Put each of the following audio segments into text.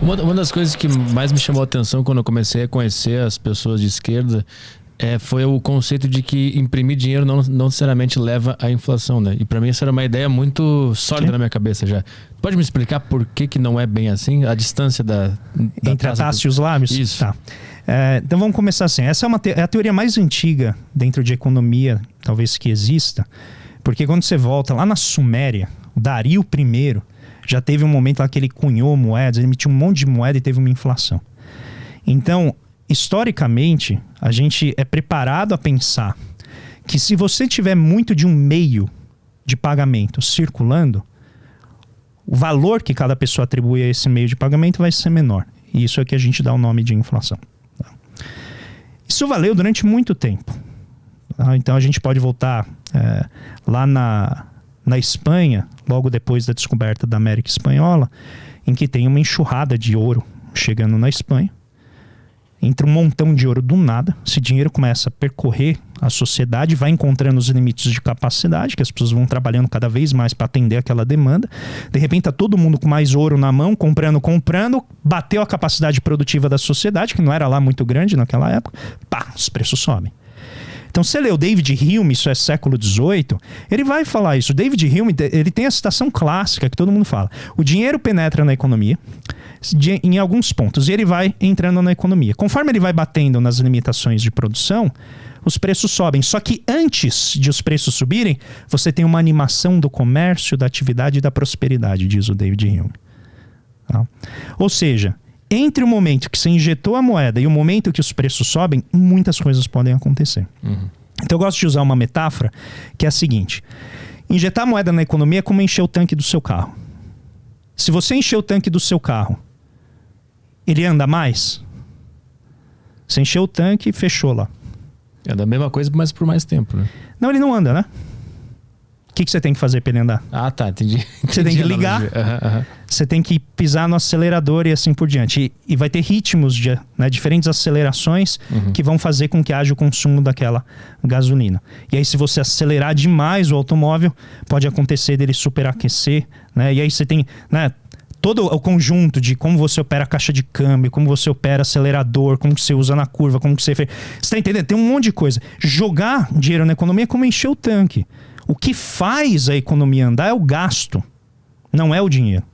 Uma das coisas que mais me chamou a atenção quando eu comecei a conhecer as pessoas de esquerda foi o conceito de que imprimir dinheiro não necessariamente leva à inflação, né? E pra mim essa era uma ideia muito sólida na minha cabeça já. Pode me explicar por que não é bem assim? A distância entre a taxa e os lábios? Isso. Tá. Então vamos começar assim. Essa é a teoria mais antiga dentro de economia, talvez que exista. Porque quando você volta lá na Suméria, o Dario I já teve um momento lá que ele cunhou moedas, ele emitiu um monte de moeda e teve uma inflação. Então, historicamente, a gente é preparado a pensar que se você tiver muito de um meio de pagamento circulando, o valor que cada pessoa atribui a esse meio de pagamento vai ser menor. E isso é que a gente dá o nome de inflação. Isso valeu durante muito tempo. Então a gente pode voltar lá na Espanha, logo depois da descoberta da América Espanhola, em que tem uma enxurrada de ouro chegando na Espanha. Entra um montão de ouro do nada. Esse dinheiro começa a percorrer a sociedade, vai encontrando os limites de capacidade, que as pessoas vão trabalhando cada vez mais para atender aquela demanda. De repente tá todo mundo com mais ouro na mão, comprando, bateu a capacidade produtiva da sociedade, que não era lá muito grande naquela época, os preços sobem. Então, você lê o David Hume, isso é século XVIII, ele vai falar isso. O David Hume, ele tem a citação clássica que todo mundo fala. O dinheiro penetra na economia em alguns pontos e ele vai entrando na economia. Conforme ele vai batendo nas limitações de produção, os preços sobem. Só que antes de os preços subirem, você tem uma animação do comércio, da atividade e da prosperidade, diz o David Hume. Tá? Ou seja, entre o momento que você injetou a moeda e o momento que os preços sobem, muitas coisas podem acontecer. Uhum. Então eu gosto de usar uma metáfora que é a seguinte: injetar a moeda na economia é como encher o tanque do seu carro. Se você encher o tanque do seu carro, ele anda mais? Você encheu o tanque e fechou lá. É da mesma coisa, mas por mais tempo, né? Não, ele não anda, né? O que você tem que fazer para ele andar? Ah, tá, entendi. Você tem que ligar, você tem que pisar no acelerador e assim por diante. E vai ter ritmos de diferentes acelerações que vão fazer com que haja o consumo daquela gasolina. E aí, se você acelerar demais o automóvel, pode acontecer dele superaquecer, né? E aí você tem, né, todo o conjunto de como você opera a caixa de câmbio, como você opera acelerador, como que você usa na curva, como que você fez. Você tá entendendo? Tem um monte de coisa. Jogar dinheiro na economia é como encher o tanque. O que faz a economia andar é o gasto, não é o dinheiro.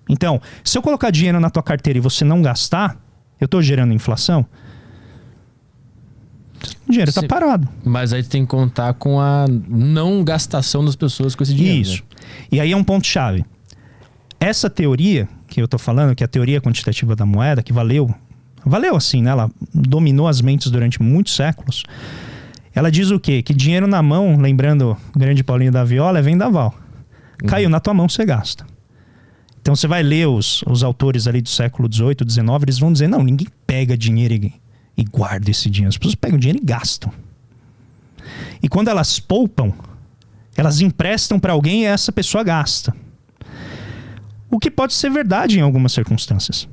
Então, se eu colocar dinheiro na tua carteira e você não gastar, eu estou gerando inflação? O dinheiro está parado. Mas aí tem que contar com a não gastação das pessoas com esse dinheiro. Isso. Né? E aí é um ponto-chave. Essa teoria que eu estou falando, que é a teoria quantitativa da moeda, que valeu assim, né? Ela dominou as mentes durante muitos séculos. Ela diz o quê? Que dinheiro na mão, lembrando o grande Paulinho da Viola, é vendaval. Caiu na tua mão, você gasta. Então você vai ler os autores ali do século XVIII, XIX, eles vão dizer, não, ninguém pega dinheiro e guarda esse dinheiro. As pessoas pegam dinheiro e gastam. E quando elas poupam, elas emprestam para alguém e essa pessoa gasta. O que pode ser verdade em algumas circunstâncias.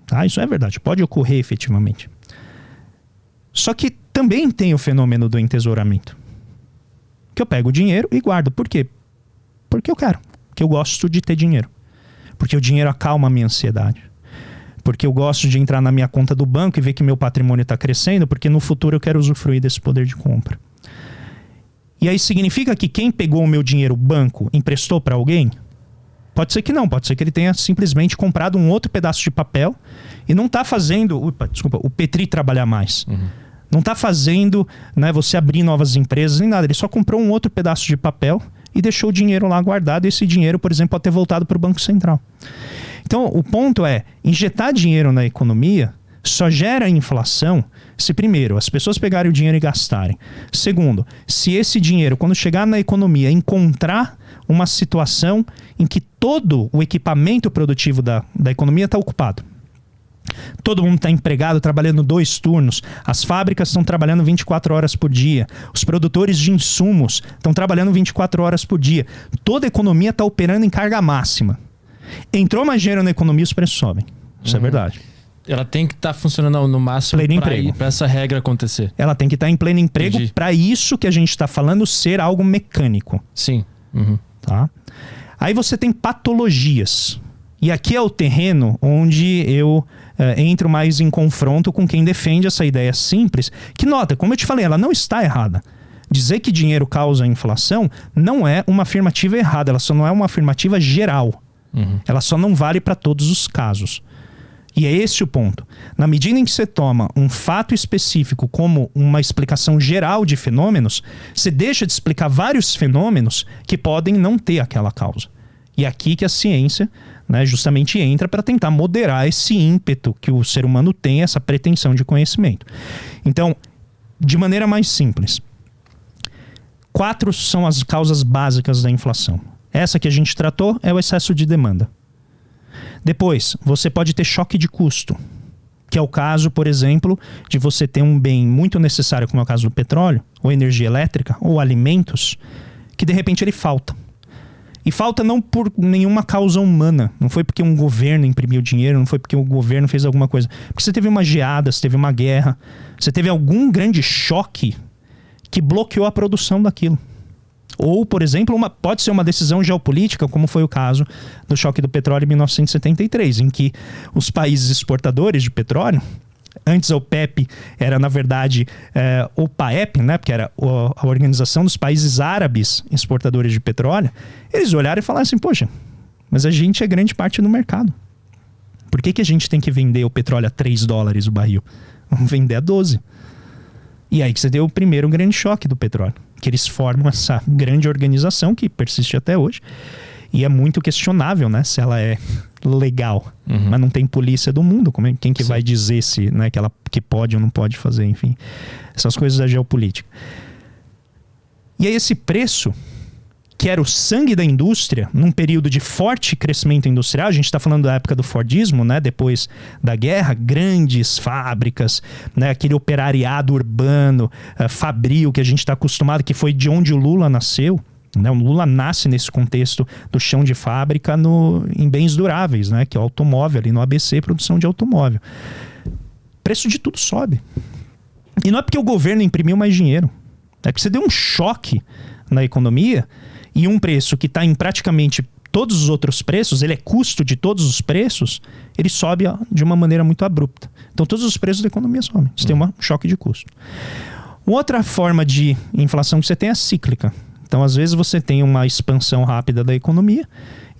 Tá? Isso é verdade, pode ocorrer efetivamente. Só que também tem o fenômeno do entesouramento. Que eu pego o dinheiro e guardo. Por quê? Porque eu quero. Porque eu gosto de ter dinheiro. Porque o dinheiro acalma a minha ansiedade. Porque eu gosto de entrar na minha conta do banco e ver que meu patrimônio está crescendo, porque no futuro eu quero usufruir desse poder de compra. E aí significa que quem pegou o meu dinheiro, o banco, emprestou para alguém? Pode ser que não, pode ser que ele tenha simplesmente comprado um outro pedaço de papel e não está fazendo, o Petri trabalhar mais. Não está fazendo, né, você abrir novas empresas nem nada. Ele só comprou um outro pedaço de papel e deixou o dinheiro lá guardado. E esse dinheiro, por exemplo, pode ter voltado para o Banco Central. Então, o ponto é, injetar dinheiro na economia só gera inflação se, primeiro, as pessoas pegarem o dinheiro e gastarem. Segundo, se esse dinheiro, quando chegar na economia, encontrar uma situação em que todo o equipamento produtivo da economia está ocupado. Todo mundo está empregado, trabalhando 2 turnos. As fábricas estão trabalhando 24 horas por dia. Os produtores de insumos estão trabalhando 24 horas por dia. Toda a economia está operando em carga máxima. Entrou mais dinheiro na economia, os preços sobem. Isso é verdade. Ela tem que estar funcionando no máximo para essa regra acontecer. Ela tem que estar em pleno emprego para isso que a gente está falando ser algo mecânico. Sim. Tá? Aí você tem patologias. E aqui é o terreno onde eu entro mais em confronto com quem defende essa ideia simples, que nota, como eu te falei, ela não está errada. Dizer que dinheiro causa inflação não é uma afirmativa errada, ela só não é uma afirmativa geral. Ela só não vale para todos os casos. E é esse o ponto. Na medida em que você toma um fato específico como uma explicação geral de fenômenos, você deixa de explicar vários fenômenos que podem não ter aquela causa. E é aqui que a ciência, né, justamente entra para tentar moderar esse ímpeto que o ser humano tem, essa pretensão de conhecimento. Então, de maneira mais simples, 4 são as causas básicas da inflação. Essa que a gente tratou é o excesso de demanda. Depois, você pode ter choque de custo, que é o caso, por exemplo, de você ter um bem muito necessário, como é o caso do petróleo, ou energia elétrica, ou alimentos, que de repente ele falta. E falta não por nenhuma causa humana. Não foi porque um governo imprimiu dinheiro, não foi porque o governo fez alguma coisa. Porque você teve uma geada, você teve uma guerra, você teve algum grande choque que bloqueou a produção daquilo. Ou, por exemplo, pode ser uma decisão geopolítica, como foi o caso do choque do petróleo em 1973, em que os países exportadores de petróleo, antes a OPEP era, na verdade, OPAEP, né, porque era a Organização dos Países Árabes Exportadores de Petróleo, eles olharam e falaram assim, poxa, mas a gente é grande parte do mercado. Por que a gente tem que vender o petróleo a $3 o barril? Vamos vender a 12. E aí que você deu o primeiro grande choque do petróleo. Que eles formam essa grande organização que persiste até hoje. E é muito questionável, né, se ela é legal. Mas não tem polícia do mundo. Quem que vai dizer se, né, que pode ou não pode fazer, enfim. Essas coisas da geopolítica. E aí esse preço, que era o sangue da indústria, num período de forte crescimento industrial, a gente está falando da época do Fordismo, né, depois da guerra, grandes fábricas, né, aquele operariado urbano, fabril que a gente está acostumado, que foi de onde o Lula nasceu. Né, o Lula nasce nesse contexto do chão de fábrica em bens duráveis, né, que é o automóvel, ali no ABC, produção de automóvel. O preço de tudo sobe. E não é porque o governo imprimiu mais dinheiro, é porque você deu um choque na economia. E um preço que está em praticamente todos os outros preços, ele é custo de todos os preços, ele sobe de uma maneira muito abrupta. Então todos os preços da economia sobem. Você tem um choque de custo. Outra forma de inflação que você tem é cíclica. Então às vezes você tem uma expansão rápida da economia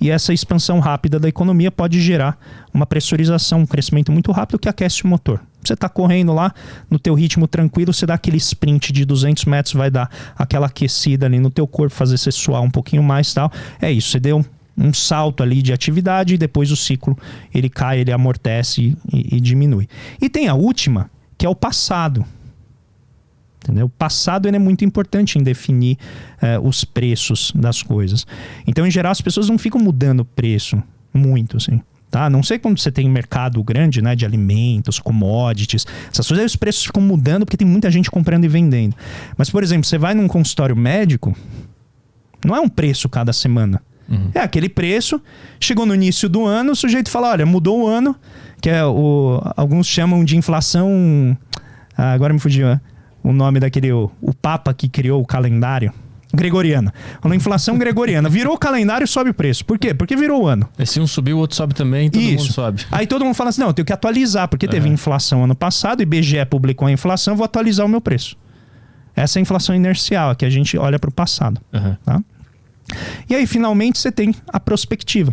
e essa expansão rápida da economia pode gerar uma pressurização, um crescimento muito rápido que aquece o motor. Você está correndo lá no teu ritmo tranquilo, você dá aquele sprint de 200 metros, vai dar aquela aquecida ali no teu corpo, fazer você suar um pouquinho mais e tal. É isso, você deu um salto ali de atividade e depois o ciclo ele cai, ele amortece e diminui. E tem a última, que é o passado. Entendeu? O passado ele é muito importante em definir os preços das coisas. Então, em geral, as pessoas não ficam mudando o preço muito, assim. Tá? Não sei quando você tem mercado grande, né, de alimentos, commodities, essas coisas, aí os preços ficam mudando porque tem muita gente comprando e vendendo. Mas, por exemplo, você vai num consultório médico, não é um preço cada semana. É aquele preço, chegou no início do ano, o sujeito fala, olha, mudou o ano, que é alguns chamam de inflação, agora me fugiu o nome daquele, o Papa que criou o calendário. Gregoriana. A inflação gregoriana. Virou o calendário, sobe o preço. Por quê? Porque virou o ano. E se um subir, o outro sobe também, todo mundo sobe. Aí todo mundo fala assim, não, eu tenho que atualizar, porque teve inflação ano passado, o IBGE publicou a inflação, eu vou atualizar o meu preço. Essa é a inflação inercial, que a gente olha para o passado. Tá? E aí, finalmente, você tem a prospectiva.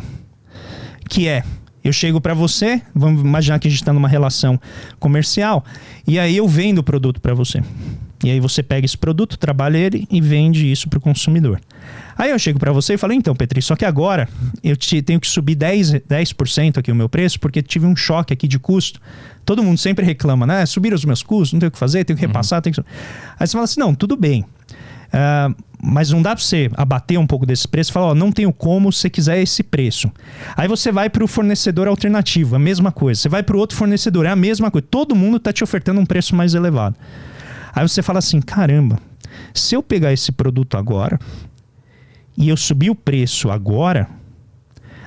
Que é, eu chego para você, vamos imaginar que a gente está numa relação comercial, e aí eu vendo o produto para você. E aí você pega esse produto, trabalha ele e vende isso para o consumidor. Aí eu chego para você e falo, então, Petri, só que agora eu tenho que subir 10% aqui o meu preço, porque tive um choque aqui de custo. Todo mundo sempre reclama, né? Subiram os meus custos, não tenho o que fazer, tenho que repassar. Tenho que... Aí você fala assim, não, tudo bem. Mas não dá para você abater um pouco desse preço e falar, não tenho como, se você quiser esse preço. Aí você vai para o fornecedor alternativo, a mesma coisa. Você vai para o outro fornecedor, é a mesma coisa. Todo mundo está te ofertando um preço mais elevado. Aí você fala assim, caramba, se eu pegar esse produto agora e eu subir o preço agora,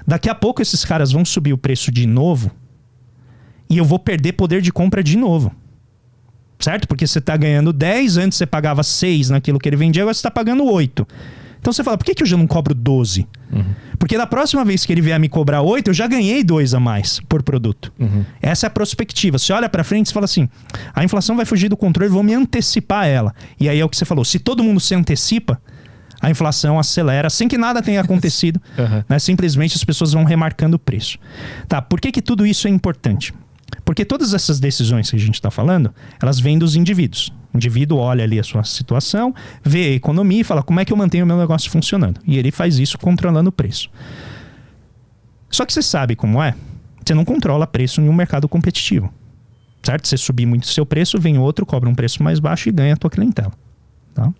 daqui a pouco esses caras vão subir o preço de novo e eu vou perder poder de compra de novo. Certo? Porque você está ganhando 10, antes você pagava 6 naquilo que ele vendia, agora você está pagando 8. Então você fala, por que eu já não cobro 12? Porque da próxima vez que ele vier me cobrar 8, eu já ganhei 2 a mais por produto. Essa é a prospectiva. Você olha pra frente e fala assim, a inflação vai fugir do controle, vou me antecipar a ela. E aí é o que você falou, se todo mundo se antecipa, a inflação acelera sem que nada tenha acontecido. Né? Simplesmente as pessoas vão remarcando o preço. Tá, por que tudo isso é importante? Porque todas essas decisões que a gente está falando, elas vêm dos indivíduos. O indivíduo olha ali a sua situação, vê a economia e fala, como é que eu mantenho o meu negócio funcionando? E ele faz isso controlando o preço. Só que você sabe como é? Você não controla preço em um mercado competitivo. Certo? Você subir muito o seu preço, vem outro, cobra um preço mais baixo e ganha a tua clientela. Tá?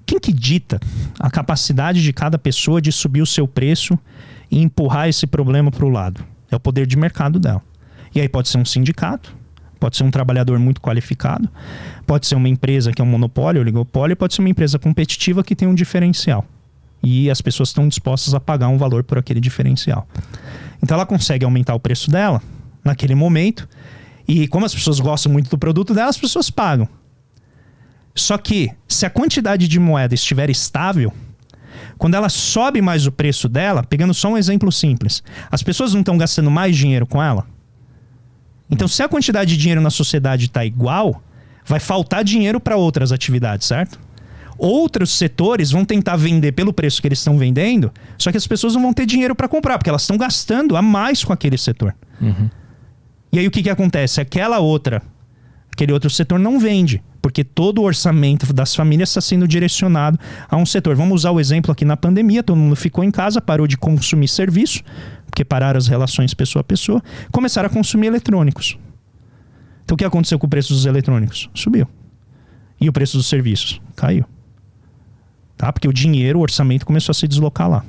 Quem que dita a capacidade de cada pessoa de subir o seu preço e empurrar esse problema para o lado? É o poder de mercado dela. E aí pode ser um sindicato, pode ser um trabalhador muito qualificado, pode ser uma empresa que é um monopólio, oligopólio, pode ser uma empresa competitiva que tem um diferencial. E as pessoas estão dispostas a pagar um valor por aquele diferencial. Então ela consegue aumentar o preço dela naquele momento e como as pessoas gostam muito do produto dela, as pessoas pagam. Só que se a quantidade de moeda estiver estável, quando ela sobe mais o preço dela, pegando só um exemplo simples, as pessoas não estão gastando mais dinheiro com ela? Então, se a quantidade de dinheiro na sociedade está igual, vai faltar dinheiro para outras atividades, certo? Outros setores vão tentar vender pelo preço que eles estão vendendo, só que as pessoas não vão ter dinheiro para comprar, porque elas estão gastando a mais com aquele setor. E aí o que acontece? Aquele outro setor não vende, porque todo o orçamento das famílias está sendo direcionado a um setor. Vamos usar o exemplo aqui na pandemia, todo mundo ficou em casa, parou de consumir serviço, porque pararam as relações pessoa a pessoa, começaram a consumir eletrônicos. Então o que aconteceu com o preço dos eletrônicos? Subiu. E o preço dos serviços? Caiu. Tá? Porque o dinheiro, o orçamento começou a se deslocar lá.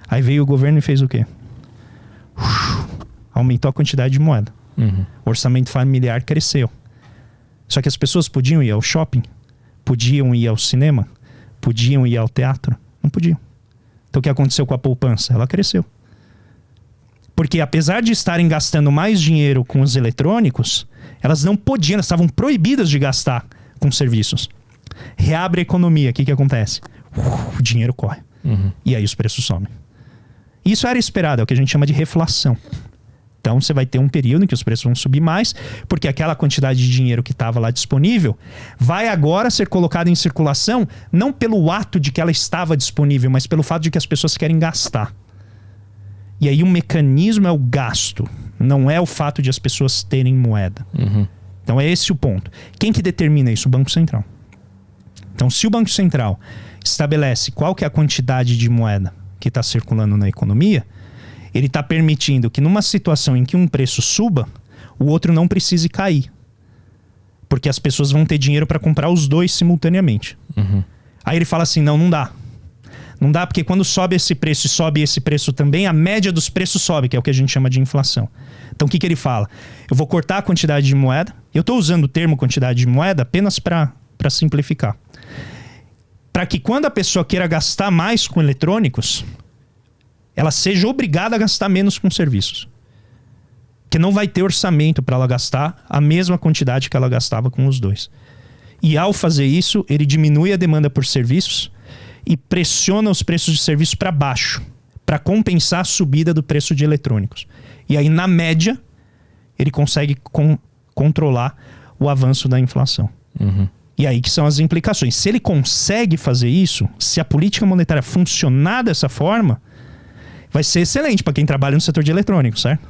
Aí veio o governo e fez o quê? Aumentou a quantidade de moeda. O orçamento familiar cresceu. Só que as pessoas podiam ir ao shopping, podiam ir ao cinema, podiam ir ao teatro, não podiam. Então o que aconteceu com a poupança? Ela cresceu. Porque apesar de estarem gastando mais dinheiro com os eletrônicos, elas não podiam, elas estavam proibidas de gastar com serviços. Reabre a economia, o que acontece? O dinheiro corre. E aí os preços sobem. Isso era esperado, é o que a gente chama de reflação. Então você vai ter um período em que os preços vão subir mais, porque aquela quantidade de dinheiro que estava lá disponível vai agora ser colocada em circulação, não pelo ato de que ela estava disponível, mas pelo fato de que as pessoas querem gastar. E aí o mecanismo é o gasto, não é o fato de as pessoas terem moeda. Então é esse o ponto. Quem que determina isso? O Banco Central. Então se o Banco Central estabelece qual que é a quantidade de moeda que está circulando na economia, ele está permitindo que numa situação em que um preço suba, o outro não precise cair. Porque as pessoas vão ter dinheiro para comprar os dois simultaneamente. Aí ele fala assim, não dá. Não dá porque quando sobe esse preço e sobe esse preço também, a média dos preços sobe, que é o que a gente chama de inflação. Então o que ele fala? Eu vou cortar a quantidade de moeda. Eu estou usando o termo quantidade de moeda apenas para simplificar. Para que quando a pessoa queira gastar mais com eletrônicos, ela seja obrigada a gastar menos com serviços. Porque não vai ter orçamento para ela gastar a mesma quantidade que ela gastava com os dois. E ao fazer isso, ele diminui a demanda por serviços e pressiona os preços de serviços para baixo, para compensar a subida do preço de eletrônicos. E aí, na média, ele consegue controlar o avanço da inflação. E aí que são as implicações. Se ele consegue fazer isso, se a política monetária funcionar dessa forma, vai ser excelente para quem trabalha no setor de eletrônicos, certo?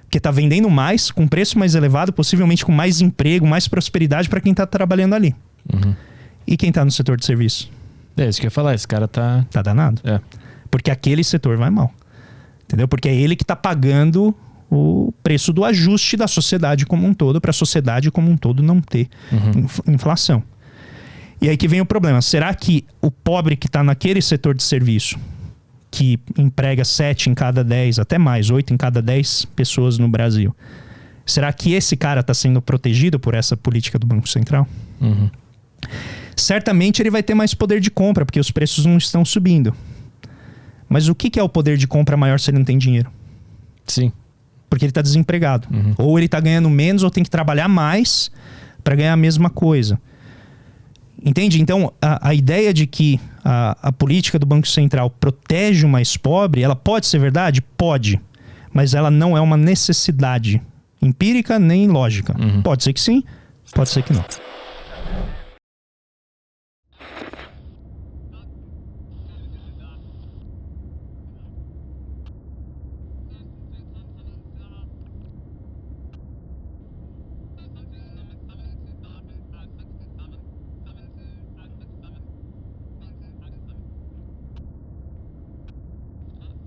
Porque está vendendo mais, com preço mais elevado, possivelmente com mais emprego, mais prosperidade para quem está trabalhando ali. E quem está no setor de serviço? É isso que eu ia falar, esse cara tá danado. Porque aquele setor vai mal. Entendeu? Porque é ele que está pagando o preço do ajuste da sociedade como um todo, para a sociedade como um todo não ter inflação. E aí que vem o problema. Será que o pobre que está naquele setor de serviço, que emprega 7 em cada 10, até mais, 8 em cada 10 pessoas no Brasil, será que esse cara está sendo protegido por essa política do Banco Central? Certamente ele vai ter mais poder de compra, porque os preços não estão subindo. Mas o que é o poder de compra maior se ele não tem dinheiro? Sim. Porque ele está desempregado. Ou ele está ganhando menos ou tem que trabalhar mais para ganhar a mesma coisa. Entende? Então, a ideia de que a política do Banco Central protege o mais pobre, ela pode ser verdade? Pode. Mas ela não é uma necessidade empírica nem lógica. Pode ser que sim, pode ser que não.